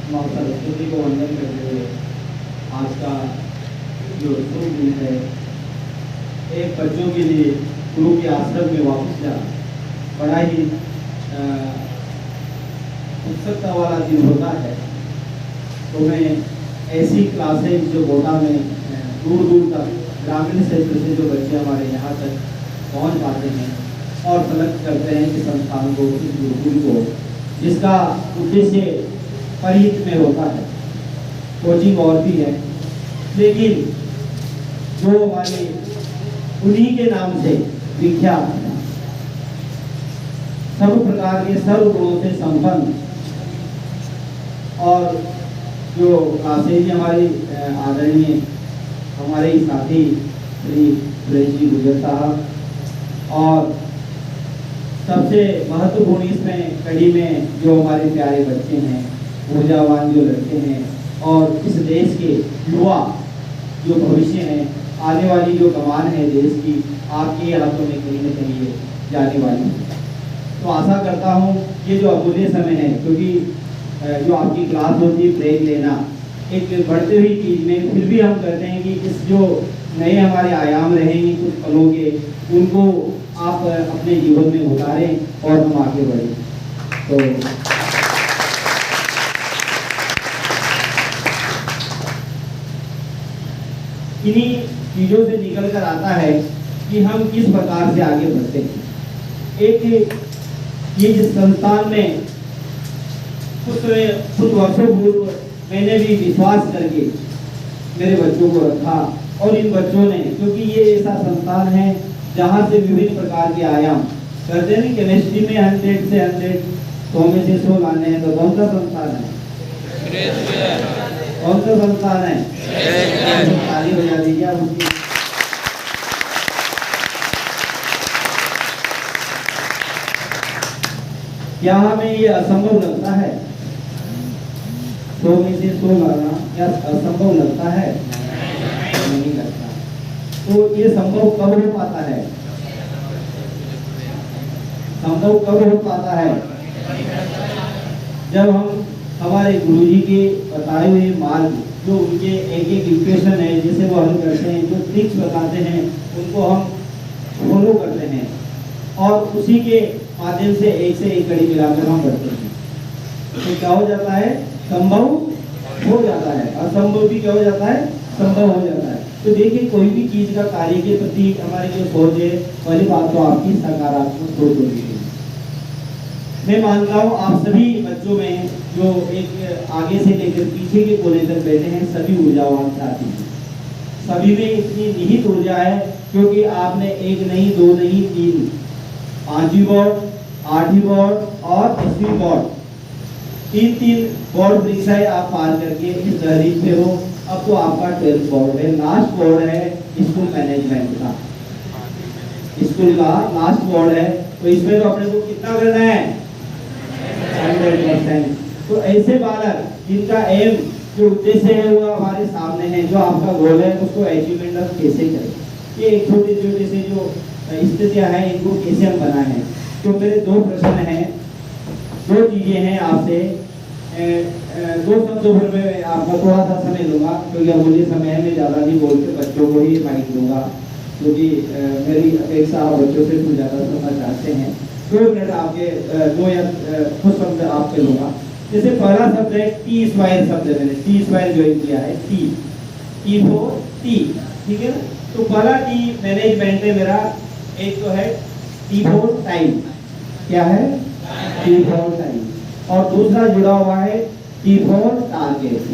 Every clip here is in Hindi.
माँ सरस्वती को वंदन करते हुए आज का जो शुभ दिन है, एक बच्चों के लिए गुरु के आश्रम में वापस जाना बड़ा ही उत्सुकता वाला दिन होता है। तो मैं ऐसी क्लासेज जो गोटा में दूर दूर तक ग्रामीण क्षेत्र से जो बच्चे हमारे यहाँ तक पहुँच पाते हैं और सेलेक्ट करते हैं कि संस्थान को, इस गुरुकुल को, जिसका उद्देश्य परिहित में होता है, कोचिंग और भी है, लेकिन जो हमारे उन्हीं के नाम से विख्यात सर्व प्रकार के सर्व गुणों से संपन्न और जो क्लासेज हमारी आदरणीय हमारे ही साथी श्री सुरेश जी गुजर साहब और सबसे महत्वपूर्ण इसमें कड़ी में जो हमारे प्यारे बच्चे हैं, ऊर्जावान जो लड़के हैं और इस देश के युवा जो भविष्य है, आने वाली जो कमान है देश की, आपके हाथों में कहीं न कहीं जाने वाली है। तो आशा करता हूँ ये जो अमूल्य समय है, क्योंकि जो आपकी क्लास होती है ब्रेक लेना एक बढ़ते हुई चीज में, फिर भी हम कहते हैं कि इस जो नए हमारे आयाम रहेंगे कुछ पलों के, उनको आप अपने जीवन में उतारें और हम आगे बढ़ें। तो इन्हीं चीजों से निकल कर आता है कि हम किस प्रकार से आगे बढ़ते हैं। एक ये जिस संस्थान में कुछ वर्षों पूर्व मैंने भी विश्वास करके मेरे बच्चों को रखा और इन बच्चों ने, क्योंकि ये ऐसा संस्थान है जहाँ से विभिन्न प्रकार के आयाम करते हैं। केमिस्ट्री में 100 से 100 में से 100 लाने हैं, तो कौन सा संस्थान है? कौन सा संस्थान है? ताली बजा दीजिए उसकी। क्या हमें ये असंभव लगता है? 100 में से 100 लाना क्या असंभव लगता है? नहीं लगता। तो ये संभव कब हो पाता है? संभव कब हो पाता है? जब हम हमारे गुरुजी के बताए हुए मार्ग, जो उनके एक एक इक्वेशन है जिसे वो हल करते हैं, जो ट्रिक्स बताते हैं, उनको हम फॉलो करते हैं और उसी के माध्यम से एक कड़ी मिलाकर हम बढ़ते हैं। तो क्या हो जाता है? संभव हो जाता है। असंभव भी क्या हो जाता है? संभव हो जाता है। तो देखिए, कोई भी चीज का कार्य के प्रति हमारी जो सोच है, पहली बात तो आपकी सकारात्मक सोच होगी। मैं मानता हूँ आप सभी बच्चों में जो एक आगे से लेकर पीछे के कोने तक बैठे हैं, सभी ऊर्जावान साथी हैं। सभी में इतनी निहित ऊर्जा है, क्योंकि आपने 1 नहीं 2 नहीं 3 5वीं बोर्ड, 8वीं बोर्ड और 10वीं बोर्ड, 3 बोर्ड परीक्षाएं आप पार करके इस दहलीज पे हो। अब तो आपका 12th बोर्ड है, लास्ट बोर्ड है स्कूल मैनेजमेंट का, स्कूल का लास्ट बोर्ड है। तो इसमें तो अपने को कितना करना है? 100%। तो ऐसे बालक जिनका एम, जो उद्देश्य है, वो हमारे सामने है, जो आपका गोल है, उसको अचीवमेंट आप कैसे करें, ये छोटे छोटे से जो स्थितियां हैं, इनको कैसे हम बनाए हैं। तो मेरे 2 प्रश्न हैं, 2 चीजें हैं आपसे। 2 शब्दों पर मैं आपका थोड़ा सा समय लूंगा, क्योंकि अमूल्य समय है। मैं ज़्यादा नहीं बोल के बच्चों को ही माइक दूंगा, क्योंकि मेरी अपेक्षा बच्चों से कुछ ज़्यादा सुनना चाहते हैं। 2 मिनट आपके 2 या कुछ शब्द आपके लूंगा। जैसे पहला शब्द है टी स्क्वायर शब्द है, मैंने टी स्क्वायर ज्वाइन किया है, टी फॉर टी, ठीक है। तो पहला टी मैनेजमेंट है मेरा, एक तो है टी फॉर टाइम। क्या है? T for time. और दूसरा जुड़ा हुआ है T for target.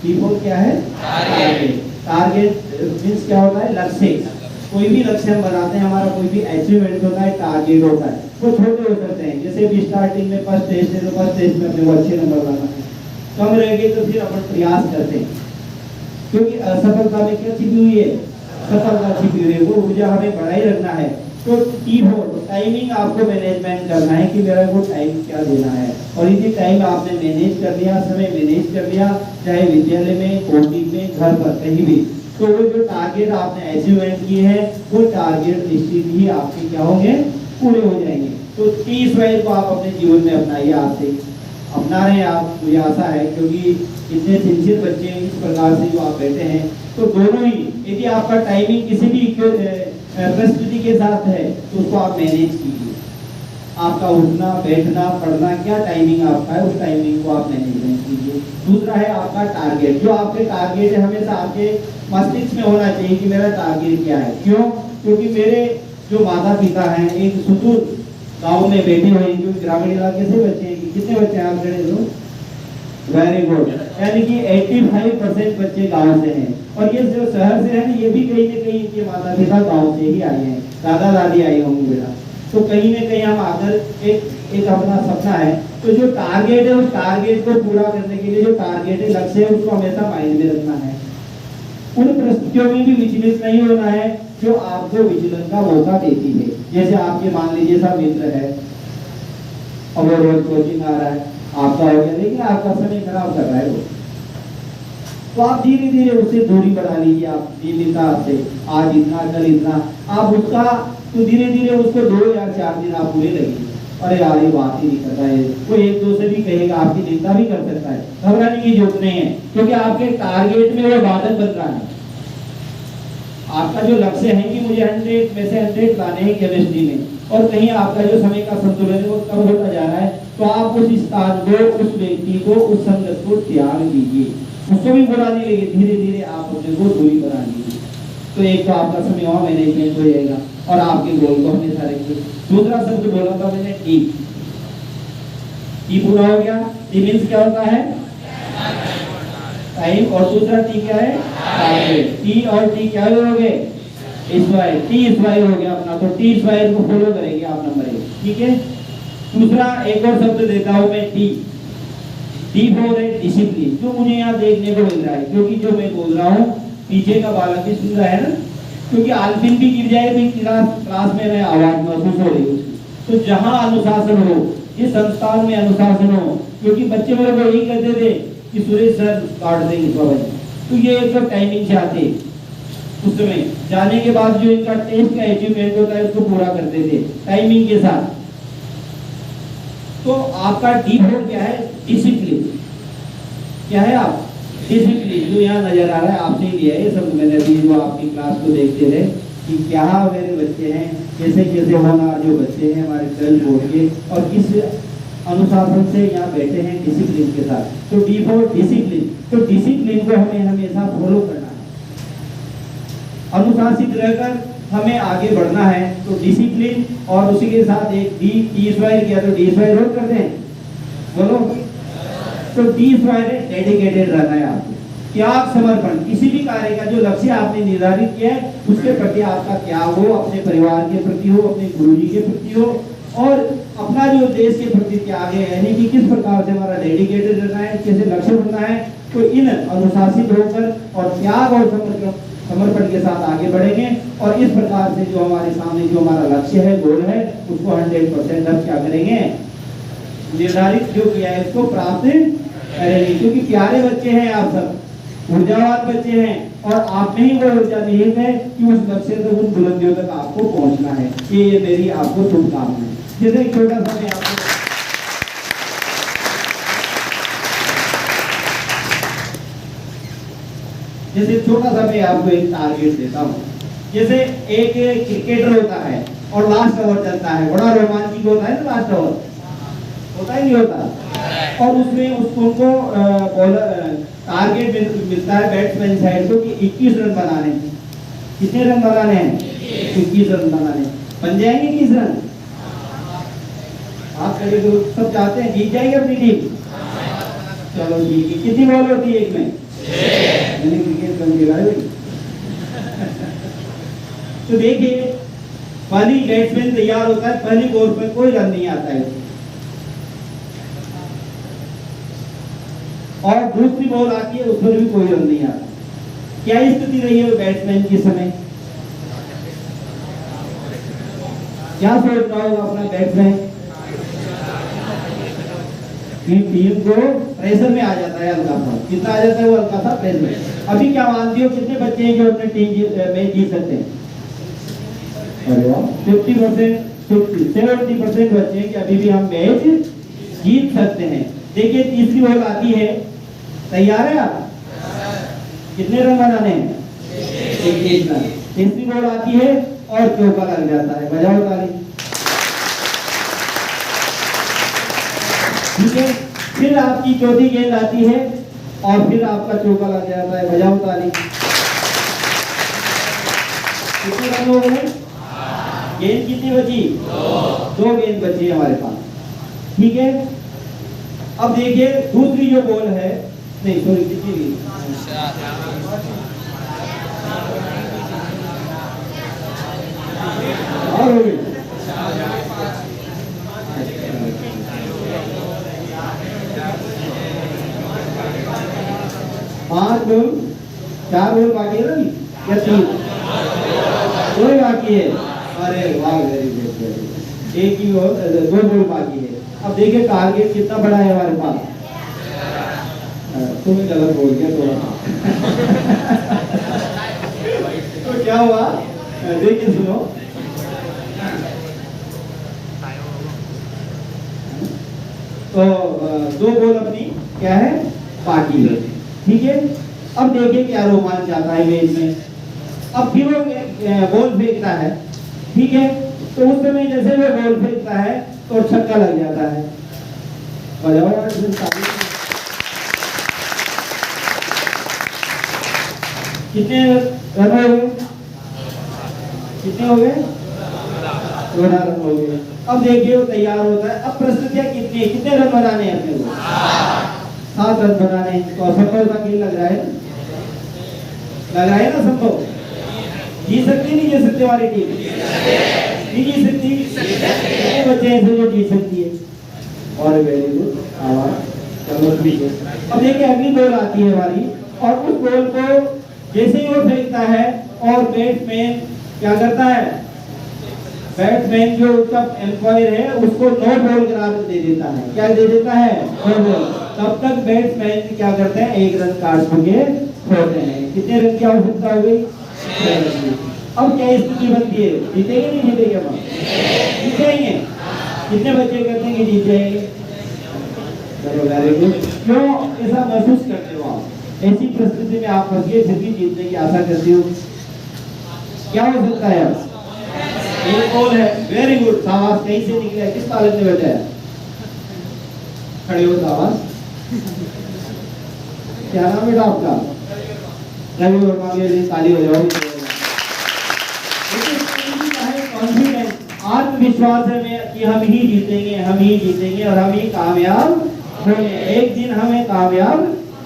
T for क्या है? टारगेट। टारगेट मीन्स क्या होता है? लक्ष्य। कोई भी लक्ष्य हम बनाते हैं, हमारा कोई भी अचीवमेंट होता है, टारगेट होता है, वो छोटे हो सकते हैं। जैसे भी स्टार्टिंग में फर्स्ट टेस्ट है, तो फर्स्ट टेस्ट में अपने को अच्छे नंबर लाना है, कम रहेंगे तो फिर अपन प्रयास करते हैं, क्योंकि असफलता में क्या छिपी हुई है? सफलता छिपी हुई है। वो ऊर्जा हमें बढ़ाई रखना है। तो टी फॉर टाइमिंग आपको मैनेजमेंट करना है कि मेरा को टाइम क्या देना है, और यदि टाइम आपने मैनेज कर लिया, समय मैनेज कर लिया, चाहे विद्यालय में, कोचिंग में, घर पर, कहीं भी, तो वो जो टारगेट आपने अचीवमेंट किए हैं, वो टारगेट निश्चित ही आपके क्या होंगे? पूरे हो जाएंगे। तो 30 मई को आप अपने जीवन में अपनाइए। आज से अपना रहे आप, मुझे आशा है, क्योंकि इतने सिंसियर बच्चे इस प्रकार से जो आप बैठे हैं, तो दोनों ही, यदि आपका टाइमिंग किसी भी परिस्थिति के साथ है तो उसको आप मैनेज कीजिए। आपका उठना बैठना पढ़ना क्या टाइमिंग आपका है, उस टाइमिंग को आप मैनेजमेंट कीजिए। दूसरा है आपका टारगेट, जो आपके टारगेट है हमेशा आपके मस्तिष्क में होना चाहिए कि मेरा टारगेट क्या है। क्यों? क्योंकि मेरे जो माता पिता हैं एक सुदूर गांव में बैठे हुए, जो ग्रामीण इलाके से बच्चे हैं, कितने बच्चे हैं आप गणे लोग? वेरी गुड, यानी कि 85% बच्चे गांव से हैं। और ये जो शहर से है ये भी कहीं न कहीं इनके माता पिता गांव से ही आए हैं, दादा दादी आए होंगे बेटा। तो कहीं न कहीं हम आकर एक अपना सपना है, तो जो टारगेट है उस टारगेट को पूरा करने के लिए जो टारगेट है, लक्ष्य है, उसको हमेशा माइंड में रखना है। उन परिस्थितियों में भी विचलित नहीं होना है जो आपको विचलन का मौका देती है। जैसे आपके मान लीजिए सब मित्र है, अब रोज कोचिंग आ रहा है, आपका हो गया, लेकिन आपका समय खराब कर रहा है वो, तो आप धीरे धीरे उससे दूरी बढ़ा लीजिए। आप नियमितता से आज इतना कल इतना, आप उसका तो धीरे धीरे उसको 2 या 4 दिन आप पूरे लगिए। अरे यार ये बात ही नहीं करता है, वो एक दो से भी कहेगा, आपकी निंदा भी कर सकता है, घबराने की जरूरत नहीं है, क्योंकि आपके टारगेट में वो बाधक बन रहा है। आपका जो लक्ष्य है कि मुझे 100 में से 100 लाने हैं केमिस्ट्री में, और कहीं आपका जो समय का संतुलन है वो कम होता जा रहा है, तो आप उस स्थान को, उस व्यक्ति को, उस संगत को त्याग दीजिए, उसको भी बुरा नहीं लगे, धीरे धीरे आप अपने को दूरी बना लीजिए। तो एक तो आपका समय वहां मैनेजमेंट हो जाएगा और आपके गोल को हमेशा रखेंगे। दूसरा शब्द बोला था मैंने टी, टी पूरा हो गया। टी मीन्स क्या होता है? टाइम, और दूसरा टी क्या है? टारगेट। टी और टी क्या हो गए? स्क्वायर, टी स्क्वायर हो गया अपना, तो टी स्क्वायर को फॉलो करेंगे आप नंबर 1, ठीक है। दूसरा एक और शब्द देता हूं मैं, डी, डी फॉर है डिसिप्लिन, जो मुझे यहाँ देखने को मिल रहा है, क्योंकि जो मैं बोल रहा हूँ पीछे का बालक भी सुन रहा है ना, क्योंकि आलपिन भी गिर जाए तो क्लास में मैं आवाज महसूस हो रही है उसकी। तो जहाँ अनुशासन हो, जिस संस्थान में अनुशासन हो, क्योंकि बच्चे मेरे को यही कहते थे कि सुरेश सर काट देंगे बाबा, तो ये एक तो टाइमिंग से आते, उस समय जाने के बाद जो इनका टेस्ट का अचीवमेंट होता है उसको पूरा करते थे टाइमिंग के साथ। तो आपका डी फोर क्या है? डिसिप्लिन। क्या है आप? डिसिप्लिन, जो यहाँ नजर आ रहा है आपने लिया है ये सब, मैंने अभी जो आपकी क्लास को देखते थे कि क्या मेरे बच्चे हैं, कैसे कैसे होना, जो बच्चे हैं हमारे 12 बोर्ड के, और किस अनुशासन से यहाँ बैठे हैं डिसिप्लिन के साथ। तो डी फॉर डिसिप्लिन, तो डिसिप्लिन को हमें हमेशा फॉलो करना है, अनुशासित रहकर हमें आगे बढ़ना है। तो डिसिप्लिन, और उसी के साथ एक डी, टी स्क्वायर किया तो डी स्क्वायर रोड करते हैं, बोलो। तो डी स्क्वायर है डेडिकेटेड रहना है आपको, त्याग समर्पण, किसी भी कार्य का जो लक्ष्य आपने निर्धारित किया है उसके प्रति आपका त्याग हो, अपने परिवार के प्रति हो, अपने गुरुजी के प्रति हो, और अपना जो देश के प्रति त्याग है, यानी कि किस प्रकार से हमारा डेडिकेटेड रहना है, कैसे लक्ष्य बनना है। तो इन अनुशासित होकर और त्याग और समर्पण के साथ आगे बढ़ेंगे, और इस प्रकार से जो हमारे सामने जो हमारा लक्ष्य है, गोल है, उसको 100% हम क्या करेंगे, निर्धारित जो किया है उसको प्राप्त करेंगे। क्योंकि प्यारे बच्चे हैं आप सब, ऊर्जावान बच्चे हैं, और आप में ही वो ऊर्जा निहित है कि उस लक्ष्य तक, उन बुलंदियों तक आपको पहुंचना है। ये मेरी आपको शुभकामनाएं। जैसे एक छोटा सा मैं आपको एक टारगेट देता हूँ। जैसे एक क्रिकेटर होता है और लास्ट ओवर चलता है, बड़ा रोमांचक होता है ना लास्ट ओवर, होता ही नहीं होता, और उसमें उसको बॉलर टारगेट मिलता है बैट्समैन साइड को कि 21 रन बनाने हैं। कितने रन बनाने हैं? 21 रन बनाने। बन जाएंगे 21 रन? आप कभी तो सब चाहते हैं जीत जाएगी अपनी टीम, चलो ठीक है। कितनी बॉल होती है एक में? मैंने क्रिकेट कम खेला है। तो देखिए पहली बैट्समैन तैयार होता है, पहली बॉल पर कोई रन नहीं आता है, और दूसरी बॉल आती है उसमें भी कोई रन नहीं आता। क्या स्थिति रही है बैट्समैन की समय? क्या सोच रहा होगा अपना बैट्समैन? टीम को प्रेशर में आ जाता है हल्का सा, कितना आ जाता है वो हल्का सा प्रेशर में। अभी क्या मानती हो कितने बच्चे हैं जो अपने टीम में जीत सकते हैं? अरे वाह, 50%, 70% बच्चे हैं कि अभी भी हम मैच जीत सकते हैं। देखिए तीसरी बॉल आती है, तैयार है आप? कितने रन बनाने हैं? 21 रन। तीसरी बॉल आती है और चौका लग जाता है, बजाओ ताली। ठीक है, फिर आपकी चौथी गेंद आती है और फिर आपका चौका लग जाता है, बजाओ ताली। कितने रन हो गए? गेंद कितनी बची? दो गेंद बची है हमारे पास। ठीक है, अब देखिए दूसरी जो बॉल है, नहीं सॉरी कितनी और हो गई? 5 बॉल, 4 बॉल बाकी है ना या 3? 2 बाकी है। अरे वाह, वेरी गुड। एक ही बॉल, 2 बॉल बाकी है। अब देखिए टारगेट कितना बड़ा है हमारे पास। तुम्हें गलत बोल गया थोड़ा। तो क्या हुआ, देखिए सुनो, तो 2 बॉल अपनी क्या है बाकी है। ठीक है, अब देखिए क्या रोमांच आता है मैच में। अब फिर वो बॉल फेंकता है, ठीक है, तो उस समय जैसे वो बॉल फेंकता है तो छक्का लग जाता है। बजाओ यार, कितने रन हो गए? कितने हो गए? 12 रन हो गए। अब देखिए वो तैयार होता है। अब प्रश्न क्या, कितने रन बनाने हैं अपने को? 7 रन बनाने हैं। तो असंभव का खेल लग रहा है, लग रहा है ना संभव? जीत सकती नहीं जीत सकती हमारी टीम? नहीं जीत सकती? कितने बच्चे ऐसे जो जीत सकती है? और वेरी गुड, चलो ठीक है। अब देखिए अगली बॉल आती है हमारी, और उस बॉल को जैसे ही वो फेंकता है और बैट्समैन क्या करता है, बैट्समैन जो उसका एम्पायर है उसको नो बॉल करार दे देता है। क्या दे देता है? No ball. तब तक बैट्समैन क्या करते हैं, 1 रन काट के छोड़ते हैं। कितने रन की आवश्यकता हो गई? 6 रन की। अब क्या स्थिति बनती है, जीतेंगे नहीं जीतेंगे? हम जीत जाएंगे। कितने बच्चे कहते हैं कि जीत जाएंगे? चलो वेरी गुड। क्यों ऐसा महसूस करते हो आप? ऐसी परिस्थिति में आप फंस गए, फिर भी जीतने की आशा करते हो। क्या हो सकता है? एक बॉल है, वेरी गुड, शाबाश। कहीं से निकला है, किस तालिब ने बैठा है? खड़े हो, शाबाश। क्या नाम बेटा आपका? रवि वर्मा। के ताली हो जाओ। कॉन्फिडेंस, आत्मविश्वास है में कि हम ही जीतेंगे, हम ही जीतेंगे और हम ही कामयाब होंगे। एक दिन हमें कामयाब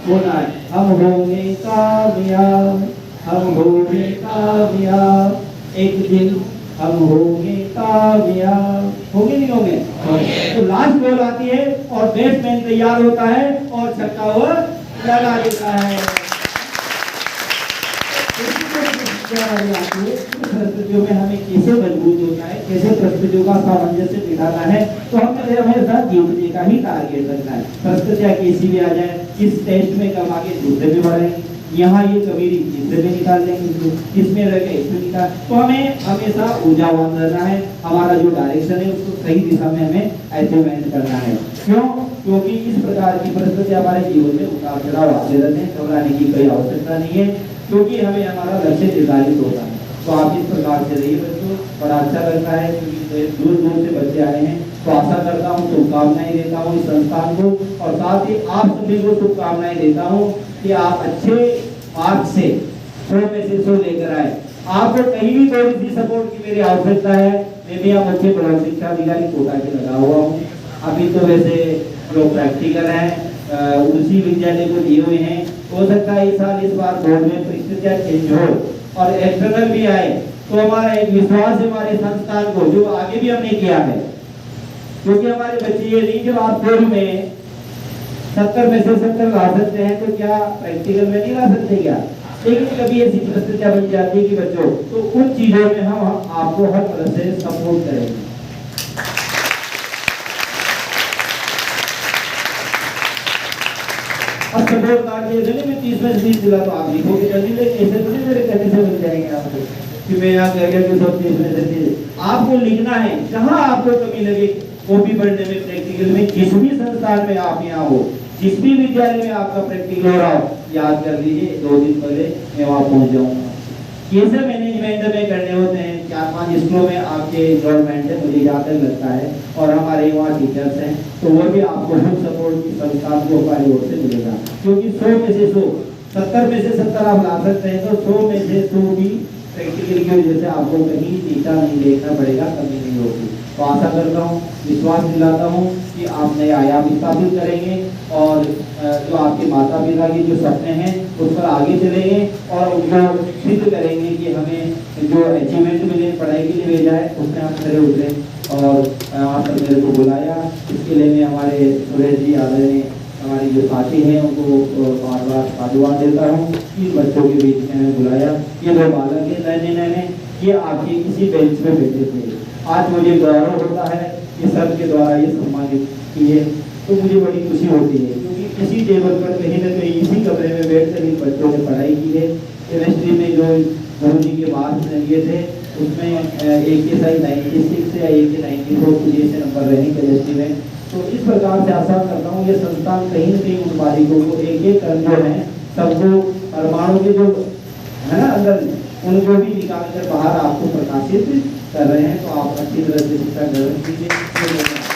होना है। हम होंगे कामयाब, हम होंगे कामयाब, एक दिन हम होंगे कामयाब। होंगे नहीं होंगे? तो लास्ट बॉल आती है और बैट्समैन तैयार होता है और छक्का वो लगा देता है। परिस्थितियों में हमें कैसे मजबूत होना है, कैसे परिस्थितियों का सामंजस्य बिठाना है, तो हमें हमेशा जीतने का ही टारगेट रखना है। परिस्थितियां कैसी भी आ जाए, इस टेस्ट में कम आगे दूसरे में बढ़ेंगे, यहाँ ये कमीरी तीसरे में निकाल देंगे, इसमें रह गए इसमें निकाल। तो हमें हमेशा ऊर्जावान रहना है। हमारा जो डायरेक्शन है उसको सही दिशा में हमें अचीवमेंट करना है। क्यों? क्योंकि इस प्रकार की परिस्थिति हमारे जीवन में उतार चढ़ाव आते रहते हैं, घबराने की कोई आवश्यकता नहीं है, क्योंकि हमें हमारा लक्ष्य निर्धारित होता है। तो आप इस प्रकार से रहिए बच्चों, बड़ा अच्छा लगता है क्योंकि दूर दूर से बच्चे आए हैं। तो आशा करता हूँ, शुभकामनाएं देता हूँ इस संस्थान को, और साथ ही आप सभी को शुभकामनाएं देता हूँ कि आप अच्छे मार्क्स से 100 में से 100 लेकर आए। आपको कहीं भी थोड़ी सी सपोर्ट की मेरी आवश्यकता है, मैं भी आप अच्छे ब्लॉक शिक्षा अधिकारी कोटा के लगा हुआ हूँ। अभी तो वैसे जो प्रैक्टिकल है उसी विद्यालय को दिए हुए हैं। हो सकता है इस बार बोर्ड में परिस्थितियां चेंज हो और एक्सटर्नल भी आए, तो हमारा एक विश्वास है हमारे संस्थान को, जो आगे भी हमने किया है। क्योंकि हमारे बच्चे ये नहीं, जब आप बोर्ड में 70 में से 70 ला सकते हैं, तो क्या प्रैक्टिकल में नहीं ला सकते क्या? लेकिन कभी ऐसी परिस्थितियां बन जाती है कि बच्चों, तो उन चीजों में हम आपको हर तरह से सपोर्ट करेंगे। अब सपोर्ट कार्ड दिए मैं 30 में 30 दिला, तो आप लिखोगे जल्दी, लेकिन ऐसे तो नहीं मेरे कहने से बन जाएंगे आपको कि मैं यहाँ कह गया कि 30 में से 30। आपको लिखना है, जहाँ आपको कमी लगे कॉपी पढ़ने में, प्रैक्टिकल में, जिस भी संस्थान में आप यहाँ हो, जिस भी विद्यालय में आपका प्रैक्टिकल हो रहा हो, याद कर लीजिए 2 दिन पहले मैं वहाँ पहुँच जाऊँगा। कैसे मैनेजमेंट में करने होते हैं, 4-5 स्कूलों में आपके इन्वॉल्वमेंट है, मुझे जहाँ तक लगता है, और हमारे वहाँ टीचर्स हैं, तो वो भी आपको फुल सपोर्ट संस्थान को हमारी ओर से मिलेगा। क्योंकि 100 में से 100, 70 में से 70 आप ला सकते हैं, तो 100 में से 100 भी प्रैक्टिकल की वजह से आपको कहीं टीका नहीं देखना पड़ेगा, कमी नहीं होगी। तो आशा करता हूँ, विश्वास दिलाता हूँ कि आप नए आयाम स्थापित करेंगे और जो आपके माता पिता के जो सपने हैं उस पर आगे चलेंगे और उनको सिद्ध करेंगे कि हमें जो अचीवमेंट मिले, पढ़ाई के लिए भेजा है, उसमें आप खड़े उतरे। और वहाँ पर मेरे को बुलाया, इसके लिए मैं हमारे सुरेश जी आदरणीय हमारी जो साथी हैं उनको बार-बार साधुवाद देता हूँ कि बच्चों के बीच में हमें बुलाया। ये 2 बालक हैं नए, ये आपके किसी बेंच में बैठे थे। आज मुझे गौरव होता है कि सर के द्वारा ये सम्मानित किए, तो मुझे बड़ी खुशी होती है, क्योंकि इसी टेबल पर कहीं न कहीं इसी कमरे में बैठकर इन बच्चों ने पढ़ाई की है। केमिस्ट्री में जो गुरु जी के मार्क्स दिए थे, उसमें एक के साथ 96 या एक के 94 कुछ ऐसे नंबर रहे केमिस्ट्री में। तो इस प्रकार से आशा करता हूँ ये संस्थान कहीं न कहीं उन बालिकों को एक-एक कर जो है सबको परमाणु के जो है ना अंदर, उनको भी निकाल कर बाहर आपको प्रकाशित कर रहे हैं। तो आप अच्छी तरह से शिक्षा ग्रहण कीजिए।